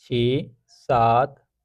6, 7,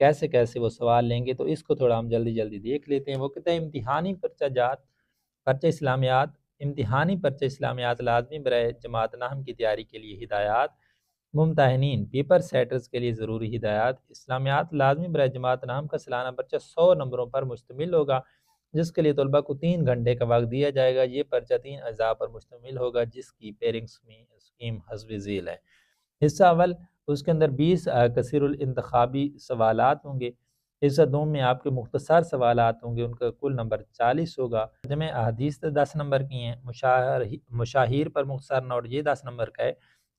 کیسے کیسے وہ سوال لیں گے، تو اس کو تھوڑا ہم جلدی جلدی دیکھ لیتے ہیں۔ وہ کہتے ہیں امتحانی پرچہ اسلامیات، امتحانی پرچہ اسلامیات لازمی برائے جماعت نہم کی تیاری کے لیے ہدایات، ممتحنین پیپر سیٹرز کے لیے ضروری ہدایات۔ اسلامیات لازمی برائے جماعت نہم کا سالانہ پرچہ 100 نمبروں پر مشتمل ہوگا، جس کے لیے طلباء کو 3 گھنٹے کا وقت دیا جائے گا۔ یہ پرچہ 3 اجزاء پر مشتمل ہوگا، جس کی پیرنگ اسکیم حسب ذیل ہے۔ حصہ اول، اس کے اندر 20 کثیر الانتخابی سوالات ہوں گے۔ حصہ دوم میں آپ کے مختصر سوالات ہوں گے، ان کا کل نمبر 40 ہوگا۔ ترجمہ احادیث 10 نمبر کی ہیں، مشاہیر پر مختصر نوٹ یہ 10 نمبر کا ہے،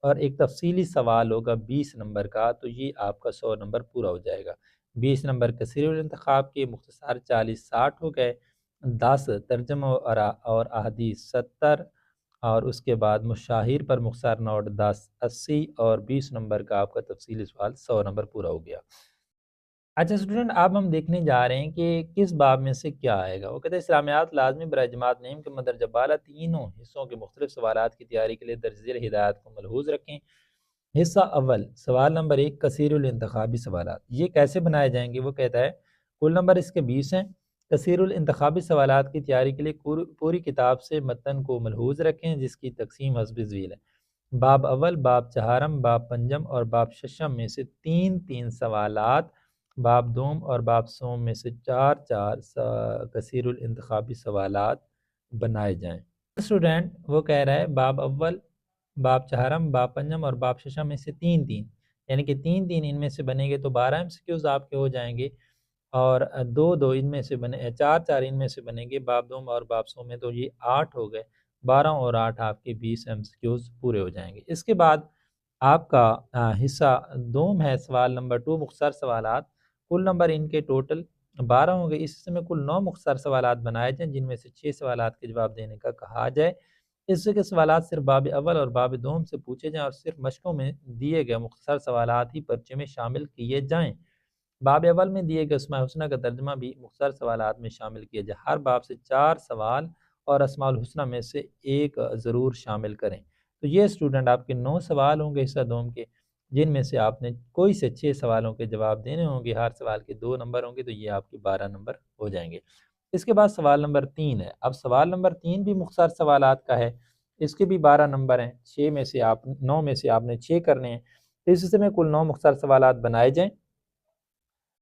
اور ایک تفصیلی سوال ہوگا 20 نمبر کا، تو یہ آپ کا 100 نمبر پورا ہو جائے گا۔ 20 نمبر کثیر الانتخاب کے، مختصر 40 60 ہو گئے، 10 ترجمہ اور احادیث 70، اور اس کے بعد مشاہیر پر مختصر نوٹ 10 80، اور 20 نمبر کا آپ کا تفصیلی سوال 100 نمبر پورا ہو گیا۔ اچھا اسٹوڈنٹ، اب ہم دیکھنے جا رہے ہیں کہ کس باب میں سے کیا آئے گا۔ وہ کہتے ہیں اسلامیات لازمی برائے جماعت نیم کے مندرجہ بالا تینوں حصوں کے مختلف سوالات کی تیاری کے لیے درج ذیل ہدایات کو ملحوظ رکھیں۔ حصہ اول، سوال نمبر 1، کثیر الانتخابی سوالات، یہ کیسے بنائے جائیں گے؟ وہ کہتا ہے کل نمبر اس کے 20 ہیں۔ کثیر الانتخابی سوالات کی تیاری کے لیے پوری کتاب سے متن کو ملحوظ رکھیں، جس کی تقسیم حسب ذیل ہے۔ باب اول، باب چہارم، باب پنجم اور باب ششم میں سے 3 سوالات، باب دوم اور باب سوم میں سے 4 کثیر الانتخابی سوالات بنائے جائیں۔ اسٹوڈنٹ وہ کہہ رہا ہے باب اول، باب چہارم، باب پنجم اور باب ششم میں سے 3 یعنی کہ 3 ان میں سے بنے گے تو 12 MCQs آپ کے ہو جائیں گے، اور 2 ان میں سے بنے 4 ان میں سے بنیں گے باب دوم اور باب سوم میں، تو یہ 8 ہو گئے، 12 اور 8 آپ کے 20 MCQs پورے ہو جائیں گے۔ اس کے بعد آپ کا حصہ دوم ہے، سوال نمبر 2، مختصر سوالات، کل نمبر ان کے ٹوٹل 12 ہوں گے۔ اس میں کل 9 مختصر سوالات بنائے جائیں، جن میں سے 6 سوالات کے جواب دینے کا کہا جائے۔ اس کے سوالات صرف باب اول اور باب دوم سے پوچھے جائیں، اور صرف مشقوں میں دیے گئے مختصر سوالات ہی پرچے میں شامل کیے جائیں۔ باب اول میں دیے گئے اسماء الحسنہ کا ترجمہ بھی مختصر سوالات میں شامل کیا جائے۔ ہر باب سے 4 سوال اور اسماء الحسنہ میں سے ایک ضرور شامل کریں۔ تو یہ اسٹوڈنٹ آپ کے 9 سوال ہوں گے حصہ دوم کے، جن میں سے آپ نے کوئی سے 6 سوالوں کے جواب دینے ہوں گے، ہر سوال کے 2 نمبر ہوں گے، تو یہ آپ کے 12 نمبر ہو جائیں گے۔ اس کے بعد سوال نمبر 3 ہے۔ اب سوال نمبر 3 بھی مختصر سوالات کا ہے، اس کے بھی 12 نمبر ہیں، 9 میں سے آپ نے 6 کرنے ہیں۔ اس میں کل 9 مختصر سوالات بنائے جائیں،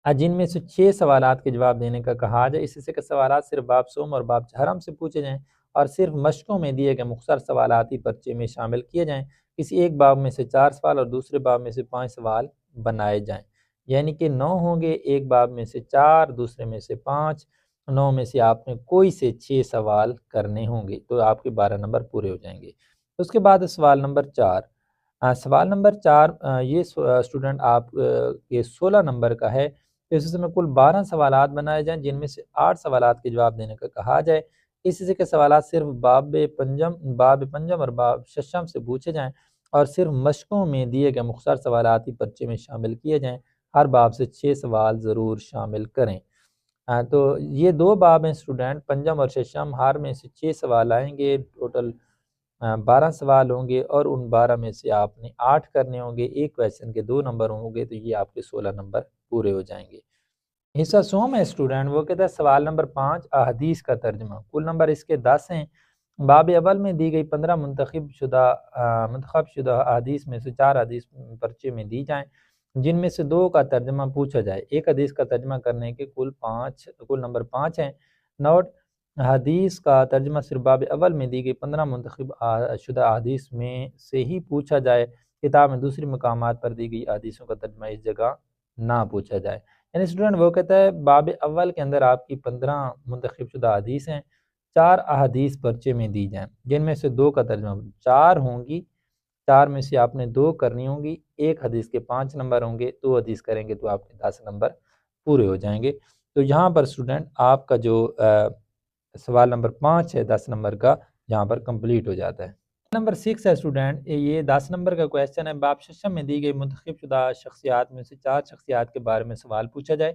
جن میں سے 6 سوالات کے جواب دینے کا کہا جائے۔ اس حصے کے سوالات صرف باب سوم اور باب چہارم سے پوچھے جائیں، اور صرف مشقوں میں دیے گئے مختصر سوالات ہی پرچے میں شامل کیے جائیں۔ کسی ایک باب میں سے 4 سوال اور دوسرے باب میں سے 5 سوال بنائے جائیں، یعنی کہ 9 ہوں گے، ایک باب میں سے 4، دوسرے میں سے 5، 9 میں سے آپ نے کوئی سے 6 سوال کرنے ہوں گے، تو آپ کے 12 نمبر پورے ہو جائیں گے۔ اس کے بعد سوال نمبر 4، سوال نمبر 4 یہ اسٹوڈنٹ آپ کے 16 نمبر کا ہے۔ اس میں کل 12 سوالات بنائے جائیں، جن میں سے 8 سوالات کے جواب دینے کا کہا جائے۔ اس حصے کے سوالات صرف باب پنجم اور باب ششم سے پوچھے جائیں، اور صرف مشقوں میں دیے گئے مختصر سوالات ہی پرچے میں شامل کیے جائیں۔ ہر باب سے 6 سوال ضرور شامل کریں۔ تو یہ 2 باب ہیں اسٹوڈنٹ، پنجم اور ششم، ہر میں سے 6 سوال آئیں گے، ٹوٹل 12 سوال ہوں گے، اور ان 12 میں سے آپ نے 8 کرنے ہوں گے، ایک کویسچن کے 2 نمبر ہوں گے، تو یہ آپ کے 16 نمبر پورے ہو جائیں گے۔ حصہ سوم ہے اسٹوڈنٹ، وہ کہتا ہے سوال نمبر 5، احادیث کا ترجمہ، کل نمبر اس کے 10 ہیں۔ باب اول میں دی گئی 15 منتخب شدہ احادیث میں سے 4 حدیث پرچے میں دی جائیں، جن میں سے 2 کا ترجمہ پوچھا جائے۔ ایک حدیث کا ترجمہ کرنے کے کل نمبر 5 ہیں۔ نوٹ: حدیث کا ترجمہ صرف باب اول میں دی گئی 15 منتخب شدہ احادیث میں سے ہی پوچھا جائے۔ کتاب میں دوسری مقامات پر دی گئی احادیثوں کا ترجمہ اس جگہ نہ پوچھا جائے۔ یعنی اسٹوڈنٹ وہ کہتا ہے باب اول کے اندر آپ کی 15 منتخب شدہ احادیث ہیں، 4 احادیث پرچے میں دی جائیں، جن میں سے 2 کا ترجمہ، 4 ہوں گی، 4 میں سے آپ نے 2 کرنی ہوں گی، ایک حدیث کے 5 نمبر ہوں گے، 2 حدیث کریں گے تو آپ کے 10 نمبر پورے ہو جائیں گے۔ تو یہاں پر اسٹوڈنٹ آپ کا جو سوال نمبر 5 ہے 10 نمبر کا، یہاں پر کمپلیٹ ہو جاتا ہے۔ نمبر 6 ہے اسٹوڈنٹ، یہ 10 نمبر کا کویسچن ہے۔ باب ششم میں دی گئی منتخب شدہ شخصیات میں سے 4 شخصیات کے بارے میں سوال پوچھا جائے،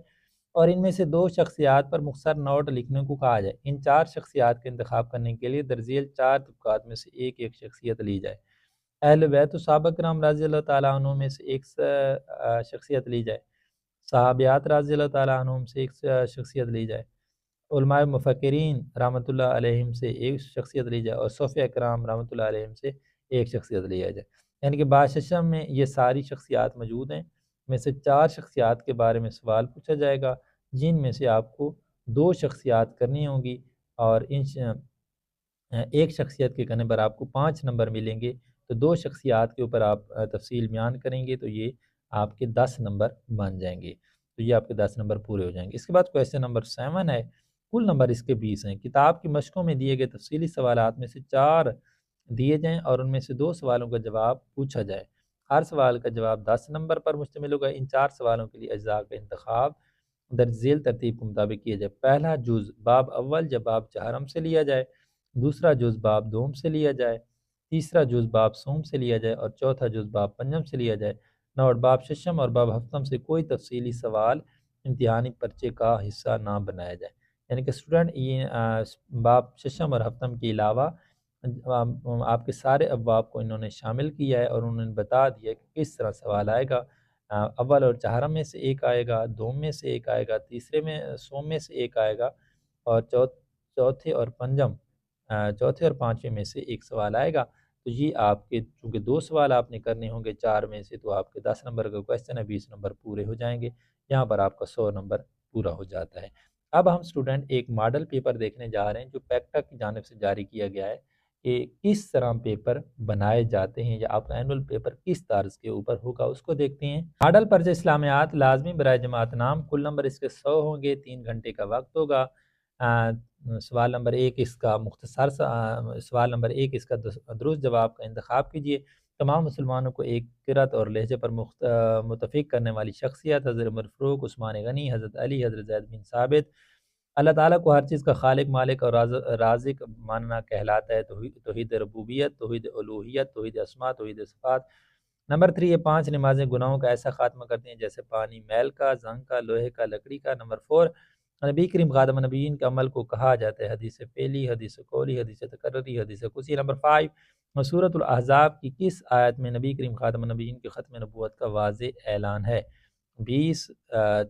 اور ان میں سے 2 شخصیات پر مختصر نوٹ لکھنے کو کہا جائے۔ ان 4 شخصیات کا انتخاب کرنے کے لیے درذیل 4 طبقات میں سے ایک شخصیت لی جائے۔ اہل بیت و صحابہ کرام رضی اللہ تعالیٰ عنہ میں سے ایک شخصیت لی جائے۔ صحابیات رضی اللہ تعالیٰ عنہم سے ایک شخصیت لی جائے، علماء مفکرین رحمۃ اللہ علیہم سے ایک شخصیت لی جائے، اور صوفیہ کرام رحمۃ اللہ علیہم سے ایک شخصیت لیا جائے، یعنی کہ باششم میں یہ ساری شخصیات موجود ہیں۔ میں سے 4 شخصیات کے بارے میں سوال پوچھا جائے گا، جن میں سے آپ کو 2 شخصیات کرنی ہوں گی، اور ایک شخصیت کے کرنے پر آپ کو 5 نمبر ملیں گے، تو 2 شخصیات کے اوپر آپ تفصیل بیان کریں گے تو یہ آپ کے 10 نمبر بن جائیں گے، تو یہ آپ کے 10 نمبر پورے ہو جائیں گے۔ اس کے بعد کویسچن نمبر 7 ہے، کل نمبر اس کے 20 ہیں۔ کتاب کی مشقوں میں دیے گئے تفصیلی سوالات میں سے 4 دیے جائیں اور ان میں سے 2 سوالوں کا جواب پوچھا جائے۔ ہر سوال کا جواب 10 نمبر پر مشتمل ہوگا۔ ان 4 سوالوں کے لیے اجزاء کا انتخاب درج ذیل ترتیب کے مطابق کیا جائے۔ پہلا جز باب اول یا باب چہارم سے لیا جائے، دوسرا جز باب دوم سے لیا جائے، تیسرا جز باب سوم سے لیا جائے، اور چوتھا جز باب پنجم سے لیا جائے۔ نوٹ: باب ششم اور باب ہفتم سے کوئی تفصیلی سوال امتحانی پرچے کا حصہ نہ بنایا جائے، یعنی کہ اسٹوڈنٹ یہ باب ششم اور ہفتم کے علاوہ آپ کے سارے ابواب کو انہوں نے شامل کیا ہے، اور انہوں نے بتا دیا کہ کس طرح سوال آئے گا۔ اول اور چہارم میں سے ایک آئے گا، دوم میں سے ایک آئے گا، تیسرے میں سوم میں سے ایک آئے گا، اور چوتھے اور چوتھے اور پانچویں میں سے ایک سوال آئے گا۔ تو یہ آپ کے چونکہ 2 سوال آپ نے کرنے ہوں گے 4 میں سے، تو آپ کے 10 نمبر کا کویسچن ہے، 20 نمبر پورے ہو جائیں گے، یہاں پر آپ کا 100 نمبر پورا ہو جاتا ہے۔ اب ہم اسٹوڈنٹ ایک ماڈل پیپر دیکھنے جا رہے ہیں جو پیکٹا کی جانب سے جاری کیا گیا ہے، کہ کس طرح پیپر بنائے جاتے ہیں، یا آپ کا اینول پیپر کس طرز کے اوپر ہوگا اس کو دیکھتے ہیں۔ ماڈل پرچہ اسلامیات لازمی برائے جماعت نام، کل نمبر اس کے 100 ہوں گے، 3 گھنٹے کا وقت ہوگا۔ سوال نمبر 1 اس کا مختصر سوال نمبر 1 اس کا درست جواب کا انتخاب کیجیے۔ تمام مسلمانوں کو ایک قرأت اور لہجے پر متفق کرنے والی شخصیت حضرت عمر فاروق، عثمان غنی، حضرت علی، حضرت زید بن ثابت۔ اللہ تعالیٰ کو ہر چیز کا خالق، مالک اور رازق ماننا کہلاتا ہے۔ توحید ربوبیت، توحید الوہیت، توحید اسماء، توحید صفات۔ نمبر 3 یہ 5 نمازیں گناہوں کا ایسا خاتمہ کرتی ہیں جیسے پانی میل کا، زنگ کا، لوہے کا، لکڑی کا۔ نمبر 4 نبی کریم خاتم النبیین کے عمل کو کہا جاتا ہے حدیث پہلی، حدیث قولی، حدیث تکرری، حدیث قدسی۔ نمبر 5 سورۃ الاحزاب کی کس آیت میں نبی کریم خاتم النبیین کے ختم نبوت کا واضح اعلان ہے؟ 20،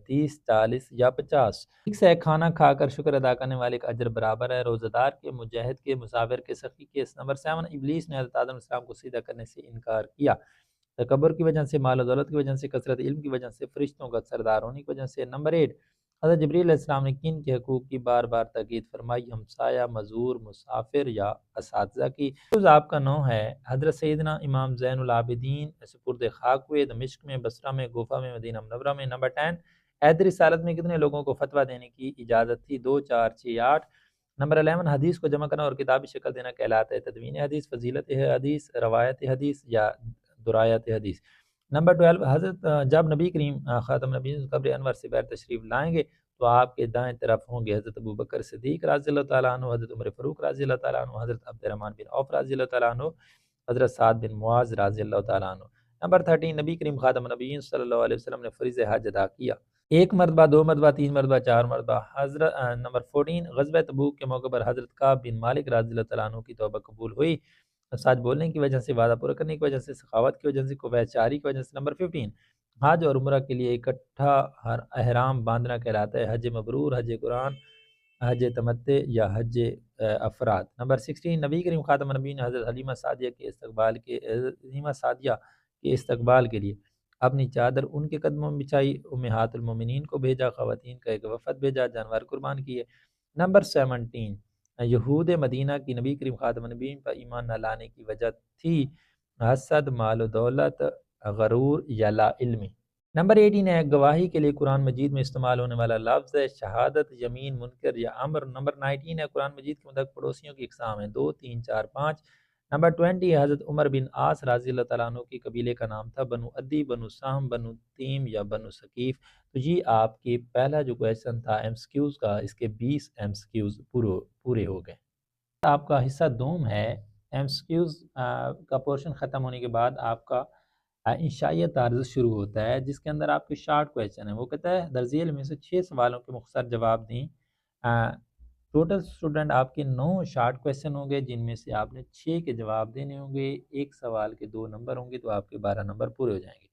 30، 40 یا 50۔ ٹھیک سے کھانا کھا کر شکر ادا کرنے والے کا اجر برابر ہے روزہ دار کے، مجاہد کے، مسافر کے، سخی کے۔ نمبر 7 ابلیس نے حضرت آدم علیہ السلام کو سجدہ کرنے سے انکار کیا، تکبر کی وجہ سے، مال و دولت کی وجہ سے، کثرت علم کی وجہ سے، فرشتوں کا سردار ہونے کی وجہ سے۔ نمبر 8 حضرت جبریل علیہ السلام نے کن کے حقوق کی بار بار تاکید فرمائی؟ ہمسایہ، مزور، مسافر یا اساتذہ کی۔ آپ کا 9 ہے، حضرت سیدنا امام زین العابدین سپرد خاک ہوئے، دمشق میں، بصرہ میں، کوفہ میں، مدینہ منورہ میں۔ نمبر 10 عہد رسالت میں کتنے لوگوں کو فتویٰ دینے کی اجازت تھی؟ 2، 4، 6، 8۔ نمبر 11 حدیث کو جمع کرنا اور کتابی شکل دینا کہلاتا ہے تدوین حدیث، فضیلت حدیث، روایت حدیث یا درایت حدیث۔ نمبر 12 حضرت جب نبی کریم خاتم نبی قبر انور سے بیر تشریف لائیں گے تو آپ کے دائیں طرف ہوں گے حضرت ابوبکر صدیق رضی اللہ تعالیٰ عنہ، حضرت عمر فاروق رضی اللہ تعالیٰ عنہ، حضرت عبد الرحمن بن عوف رضی اللہ تعالیٰ عنہ، حضرت سعد بن معاذ رضی اللہ تعالیٰ عنہ۔ نمبر 13 نبی کریم خاتم النبیین صلی اللہ علیہ وسلم نے فریض حج ادا کیا، 1 مرتبہ، 2 مرتبہ، 3 مرتبہ، 4 مرتبہ۔ حضرت نمبر 14 غزوہ تبوک کے موقع پر حضرت کعب بن مالک رضی اللہ تعالیٰ عنہ کی توبہ قبول ہوئی، سچ بولنے کی وجہ سے، وعدہ پورا کرنے کی وجہ سے، سخاوت کی وجہ سے، کوفیت شعری کی وجہ سے۔ نمبر 15 حج اور عمرہ کے لیے اکٹھا احرام باندھنا کہلاتا ہے حج مبرور، حج قرآن، حج تمتع یا حج افراد۔ نمبر 16 نبی کریم خاتم النبیین نے حضرت حلیمہ سعدیہ کے استقبال کے لیے اپنی چادر ان کے قدموں میں بچھائی، امہات المومنین کو بھیجا، خواتین کا ایک وفد بھیجا، جانور قربان کیے۔ نمبر 17 یہود مدینہ کی نبی کریم خاتم النبیین پر ایمان نہ لانے کی وجہ تھی حسد، مال و دولت، غرور یا لا علمی۔ نمبر 18 ہے گواہی کے لیے قرآن مجید میں استعمال ہونے والا لفظ ہے شہادت، یمین، منکر یا امر۔ نمبر 19 ہے قرآن مجید کے مطابق پڑوسیوں کی اقسام ہیں 2، 3، 4، 5۔ نمبر 20 حضرت عمر بن عاص رضی اللہ تعالیٰ عنہ کی قبیلے کا نام تھا بنو عدی، بنو سہم، بنو تیم یا بنو ثقیف۔ تو یہ آپ کے پہلا جو کویسچن تھا ایم سی کیوز کا، اس کے 20 ایم سی کیوز پورے ہو گئے۔ آپ کا حصہ دوم ہے، ایم سی کیوز کا پورشن ختم ہونے کے بعد آپ کا انشائیہ طرز شروع ہوتا ہے، جس کے اندر آپ کے شارٹ کویسچن ہیں۔ وہ کہتا ہے درج ذیل میں سے 6 سوالوں کے مختصر جواب دیں۔ ٹوٹل اسٹوڈنٹ آپ کے 9 شارٹ کویسچن ہوں گے، جن میں سے آپ نے 6 کے جواب دینے ہوں گے، ایک سوال کے 2 نمبر ہوں گے، تو آپ کے 12 نمبر پورے ہو جائیں گے۔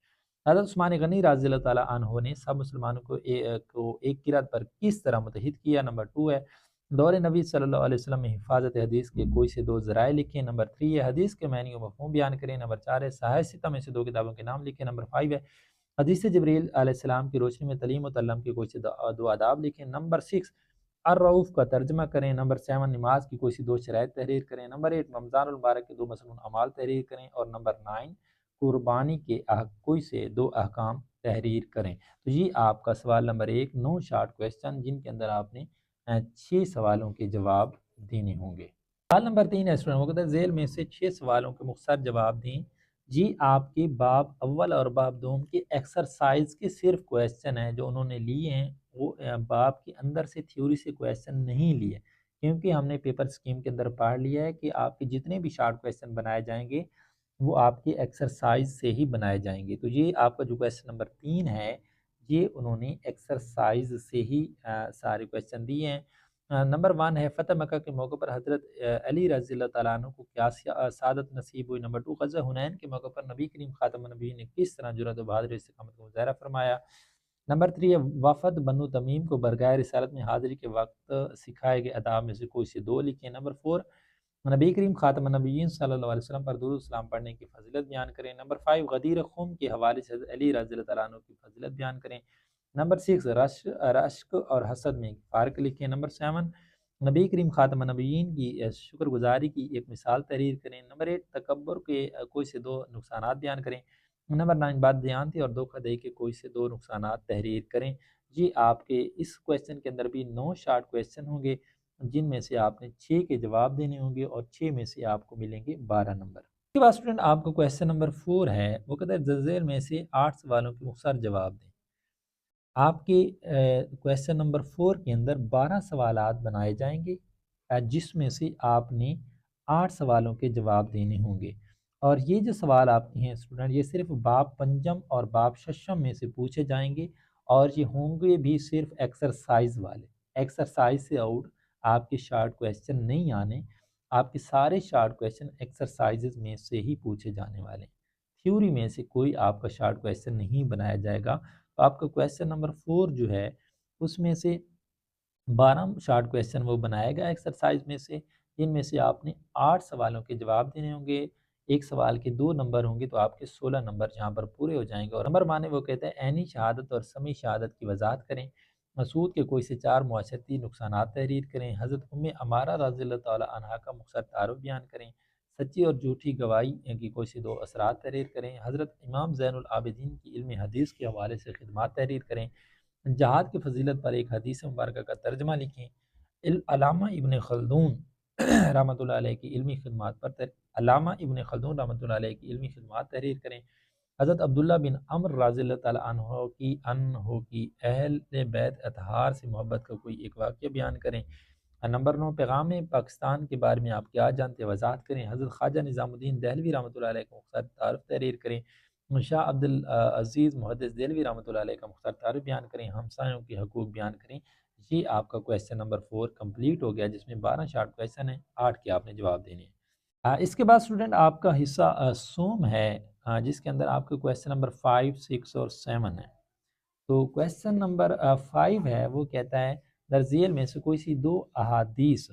حضرت عثمان غنی رضی اللہ تعالیٰ عنہ نے سب مسلمانوں کو ایک قرات پر کس طرح متحد کیا؟ نمبر 2 ہے دور نبی صلی اللہ علیہ وسلم میں حفاظت حدیث کے کوئی سے دو ذرائع لکھیں۔ نمبر 3 ہے حدیث کے معنی و مفہوم بیان کریں۔ نمبر 4 ہے صحاح ستہ میں سے دو کتابوں کے نام لکھیں۔ نمبر 5 ہے حدیث جبریل علیہ السلام کی روشنی میں تعلیم و تعلم کے کوئی سے دو آداب لکھیں۔ نمبر 6 الرؤوف کا ترجمہ کریں۔ نمبر 7 نماز کی کوئی سی دو شرائط تحریر کریں۔ نمبر 8 رمضان المبارک کے دو مسنون اعمال تحریر کریں۔ اور نمبر 9 قربانی کے کوئی سے دو احکام تحریر کریں۔ تو یہ آپ کا سوال نمبر 1 9 شارٹ کویسچن جن کے اندر آپ نے 6 سوالوں کے جواب دینے ہوں گے۔ سوال نمبر 3 اسٹوڈنٹ مقدر ذیل میں سے 6 سوالوں کے مختصر جواب دیں۔ جی آپ کے باب اول اور باب دوم کے ایکسرسائز کے صرف کویسچن ہیں جو انہوں نے لیے ہیں، وہ باب کے اندر سے تھیوری سے کویسچن نہیں لیے، کیونکہ ہم نے پیپر سکیم کے اندر پڑھ لیا ہے کہ آپ کے جتنے بھی شارٹ کویسچن بنائے جائیں گے وہ آپ کے ایکسرسائز سے ہی بنائے جائیں گے۔ تو یہ آپ کا جو کویسچن نمبر 3 ہے یہ انہوں نے ایکسرسائز سے ہی سارے کویسچن دیے ہیں۔ نمبر 1 ہے فتح مکہ کے موقع پر حضرت علی رضی اللہ تعالیٰ عنہ کو کیا سعادت نصیب ہوئی؟ نمبر 2 غزوہ حنین کے موقع پر نبی کریم خاتم النبی نے کس طرح جرأت و بہادری استقامت کا مظاہرہ فرمایا؟ نمبر 3 ہے وفد بنو تمیم کو برگاہ رسالت میں حاضری کے وقت سکھائے گئے آداب میں سے کوئی سے دو لکھیں۔ نمبر 4 نبی کریم خاتم النبیین صلی اللہ علیہ وسلم پر درود و سلام پڑھنے کی فضیلت بیان کریں۔ نمبر 5 غدیر خم کے حوالے سے حضرت علی رضی اللہ تعالیٰ عنہ کی فضیلت بیان کریں۔ نمبر 6 رشک اور حسد میں فرق لکھیں۔ نمبر 7 نبی کریم خاتم النبیین کی شکر گزاری کی ایک مثال تحریر کریں۔ نمبر 8 تکبر کے کوئی سے دو نقصانات بیان کریں۔ نمبر 9 بددیانتی اور دھوکہ دہی کے کوئی سے دو نقصانات تحریر کریں۔ جی آپ کے اس کویسچن کے اندر بھی 9 شارٹ کویسچن ہوں گے جن میں سے آپ نے 6 کے جواب دینے ہوں گے اور 6 میں سے آپ کو ملیں گے 12 نمبر۔ اس کے بعد اسٹوڈنٹ آپ کو کویسچن نمبر 4 ہے مقدر ذیل میں سے 8 سوالوں کے مختصر جواب دیں۔ آپ کے کویسچن نمبر 4 کے اندر 12 سوالات بنائے جائیں گے جس میں سے آپ نے 8 سوالوں کے جواب دینے ہوں گے، اور یہ جو سوال آپ کے ہیں اسٹوڈنٹ یہ صرف باب پنجم اور باب ششم میں سے پوچھے جائیں گے، اور یہ ہوں گے بھی صرف ایکسرسائز والے۔ ایکسرسائز سے آؤٹ آپ کے شارٹ کویسچن نہیں آنے، آپ کے سارے شارٹ کویسچن ایکسرسائزز میں سے ہی پوچھے جانے والے ہیں، تھیوری میں سے کوئی آپ کا شارٹ کویسچن نہیں بنایا جائے گا۔ تو آپ کا کویسچن نمبر 4 جو ہے اس میں سے 12 شارٹ کویسچن وہ بنائے گا ایکسرسائز میں سے، جن میں سے آپ نے 8 سوالوں کے جواب دینے ہوں گے۔ ایک سوال کے 2 نمبر ہوں گے تو آپ کے 16 نمبر یہاں پر پورے ہو جائیں گے۔ اور نمبر مانے وہ کہتے ہیں عینی شہادت اور سمی شہادت کی وضاحت کریں۔ مسعود کے کوئی سے 4 معاشرتی نقصانات تحریر کریں۔ حضرت عمارہ رضی اللہ تعالیٰ عنہ کا مختصر تعارف بیان کریں۔ سچی اور جھوٹی گواہی کی کوئی سے 2 اثرات تحریر کریں۔ حضرت امام زین العابدین کی علم حدیث کے حوالے سے خدمات تحریر کریں۔ جہاد کی فضیلت پر ایک حدیث مبارکہ کا ترجمہ لکھیں۔ علامہ ابن خلدون رحمۃ اللہ علیہ کی علمی خدمات پر علامہ ابن خلدون رحمۃ اللہ علیہ کی علمی خدمات تحریر کریں۔ حضرت عبداللہ بن عمر رضی اللہ تعالیٰ عنہ کی اہل بیت اطہار سے محبت کا کوئی ایک واقعہ بیان کریں۔ نمبر 9 پیغام پاکستان کے بارے میں آپ کیا جانتے ہیں وضاحت کریں۔ حضرت خواجہ نظام الدین دہلوی رحمۃ اللہ علیہ کا مختصر تعارف تحریر کریں۔ شاہ عبد العزیز محدث دہلوی رحمۃ اللہ علیہ کا مختصر تعارف بیان کریں۔ ہمسایوں کے حقوق بیان کریں۔ یہ آپ کا کویسچن نمبر 4 کمپلیٹ ہو گیا جس میں 12 شارٹ کویسچن ہیں، 8 کے آپ نے جواب دینے ہیں۔ اس کے بعد اسٹوڈنٹ آپ کا حصہ سوم ہے جس کے اندر آپ کا کویسچن نمبر 5، 6 اور 7 ہے۔ تو کویسچن نمبر 5 ہے وہ کہتا ہے درزیل میں سے کوئی سی 2 احادیث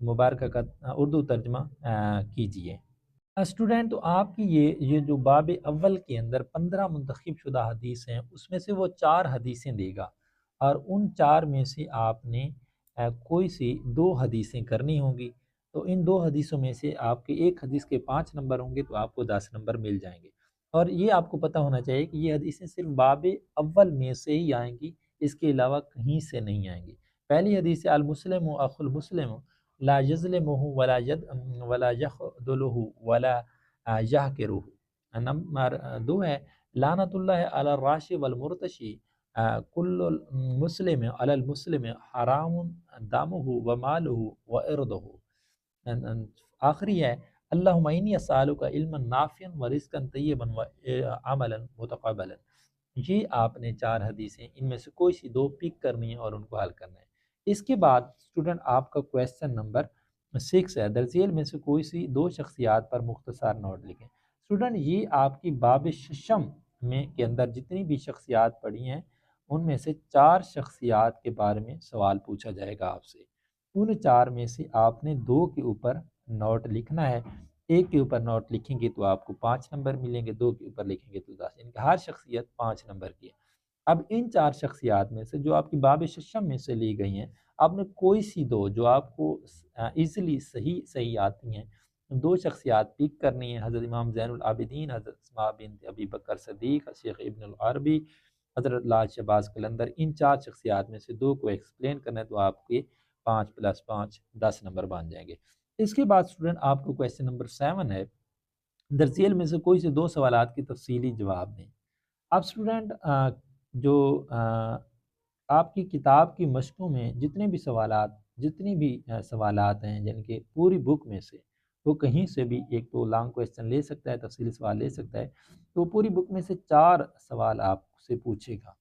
مبارکہ کا اردو ترجمہ کیجئے۔ اسٹوڈنٹ تو آپ کی یہ جو باب اول کے اندر 15 منتخب شدہ حدیث ہیں اس میں سے وہ 4 حدیثیں دے گا، اور ان 4 میں سے آپ نے کوئی سی 2 حدیثیں کرنی ہوں گی۔ تو ان 2 حدیثوں میں سے آپ کے ایک حدیث کے 5 نمبر ہوں گے تو آپ کو 10 نمبر مل جائیں گے، اور یہ آپ کو پتہ ہونا چاہیے کہ یہ حدیثیں صرف باب اول میں سے ہی آئیں گی، اس کے علاوہ کہیں سے نہیں آئیں گی۔ پہلی حدیث المسلم اخو المسلم لا یظلمہ ولا یخذلہ ولا یحقرہ۔ نمبر 2 ہے لعنت اللہ علی الراشی والمرتشی کل المسلم علی المسلم حرام دمہ ومالہ وعرضہ۔ آخری ہے اللہم انی اسألک علما نافعا ورزقا طیبا وعملا متقبلا۔ یہ آپ نے 4 حدیثیں ان میں سے کوئی سی 2 پک کرنی ہے اور ان کو حل کرنا ہے۔ اس کے بعد اسٹوڈنٹ آپ کا کویسچن نمبر 6 ہے درزیل میں سے کوئی سی 2 شخصیات پر مختصر نوٹ لکھیں۔ اسٹوڈنٹ یہ آپ کی باب ششم میں کے اندر جتنی بھی شخصیات پڑھی ہیں ان میں سے 4 شخصیات کے بارے میں سوال پوچھا جائے گا آپ سے۔ ان 4 میں سے آپ نے 2 کے اوپر نوٹ لکھنا ہے۔ ایک کے اوپر نوٹ لکھیں گے تو آپ کو 5 نمبر ملیں گے، 2 کے اوپر لکھیں گے تو 10، یعنی کہ ہر شخصیت 5 نمبر کی ہے۔ اب ان 4 شخصیات میں سے جو آپ کی باب ششم میں سے لی گئی ہیں، آپ نے کوئی سی 2 جو آپ کو ایزیلی صحیح آتی ہیں، 2 شخصیات پک کرنی ہیں، حضرت امام زین العابدین، حضرت اسماء بنت ابی بکر صدیق، شیخ ابن العربی، حضرت لال شہباز قلندر، ان 4 شخصیات میں سے 2 کو ایکسپلین کرنا ہے تو آپ کے 5 + 5 10 نمبر بن جائیں گے۔ اس کے بعد اسٹوڈنٹ آپ کو کویسچن نمبر 7 ہے، درسیل میں سے کوئی سے 2 سوالات کی تفصیلی جواب دیں۔ اب اسٹوڈنٹ جو آپ کی کتاب کی مشقوں میں جتنی بھی سوالات ہیں، یعنی کہ پوری بک میں سے وہ کہیں سے بھی ایک تو لانگ کویسچن لے سکتا ہے، تفصیلی سوال لے سکتا ہے، تو پوری بک میں سے 4 سوال آپ سے پوچھے گا،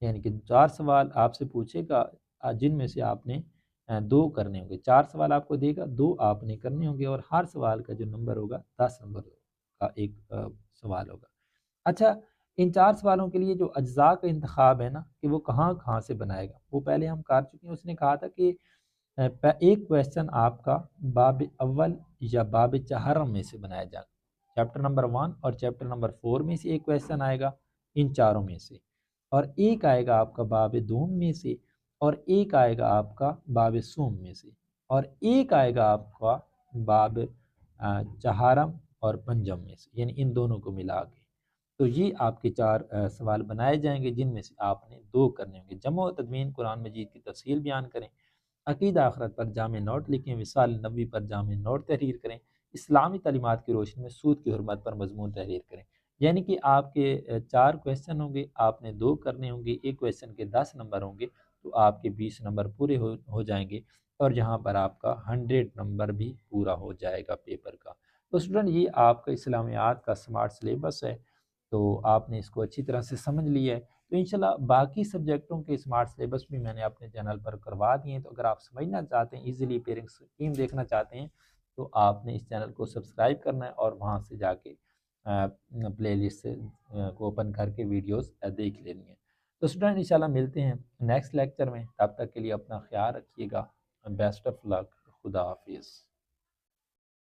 یعنی کہ 4 سوال آپ سے پوچھے گا، جن میں سے آپ نے 2 کرنے ہوں گے۔ 4 سوال آپ کو دے گا، 2 آپ نے کرنے ہوں گے، اور ہر سوال کا جو نمبر ہوگا 10 نمبر کا ایک سوال ہوگا۔ اچھا، ان 4 سوالوں کے لیے جو اجزاء کا انتخاب ہے نا کہ وہ کہاں کہاں سے بنائے گا، وہ پہلے ہم کر چکے ہیں۔ اس نے کہا تھا کہ ایک کویسچن آپ کا باب اول یا باب چہارم میں سے بنایا جائے گا۔ چیپٹر نمبر 1 اور چیپٹر نمبر 4 میں سے ایک کویسچن آئے گا ان چاروں میں سے، اور ایک آئے گا آپ کا باب دوم میں سے، اور ایک آئے گا آپ کا باب سوم میں سے، اور ایک آئے گا آپ کا باب چہارم اور پنجم میں سے، یعنی ان دونوں کو ملا کے۔ تو یہ آپ کے 4 سوال بنائے جائیں گے، جن میں سے آپ نے 2 کرنے ہوں گے۔ جمع و تدوین قرآن مجید کی تفصیل بیان کریں، عقیدہ آخرت پر جامع نوٹ لکھیں، وصال نبوی پر جامع نوٹ تحریر کریں، اسلامی تعلیمات کی روشنی میں سود کی حرمت پر مضمون تحریر کریں۔ یعنی کہ آپ کے 4 کویسچن ہوں گے، آپ نے 2 کرنے ہوں گے، ایک کویسچن کے 10 نمبر ہوں گے، تو آپ کے 20 نمبر پورے ہو جائیں گے، اور جہاں پر آپ کا 100 نمبر بھی پورا ہو جائے گا پیپر کا۔ تو اسٹوڈنٹ یہ آپ کا اسلامیات کا سمارٹ سلیبس ہے، تو آپ نے اس کو اچھی طرح سے سمجھ لیا ہے۔ تو انشاءاللہ باقی سبجیکٹوں کے سمارٹ سلیبس بھی میں نے اپنے چینل پر کروا دیے ہیں، تو اگر آپ سمجھنا چاہتے ہیں، ایزیلی پیرنگ اسکیم دیکھنا چاہتے ہیں، تو آپ نے اس چینل کو سبسکرائب کرنا ہے اور وہاں سے جا کے پلے لسٹ سے کو اوپن کر کے ویڈیوز دیکھ لینی ہے۔ تو اسٹوڈنٹ انشاءاللہ ملتے ہیں نیکسٹ لیکچر میں، تب تک کے لیے اپنا خیال رکھیے گا۔ بیسٹ آف لک، خدا حافظ۔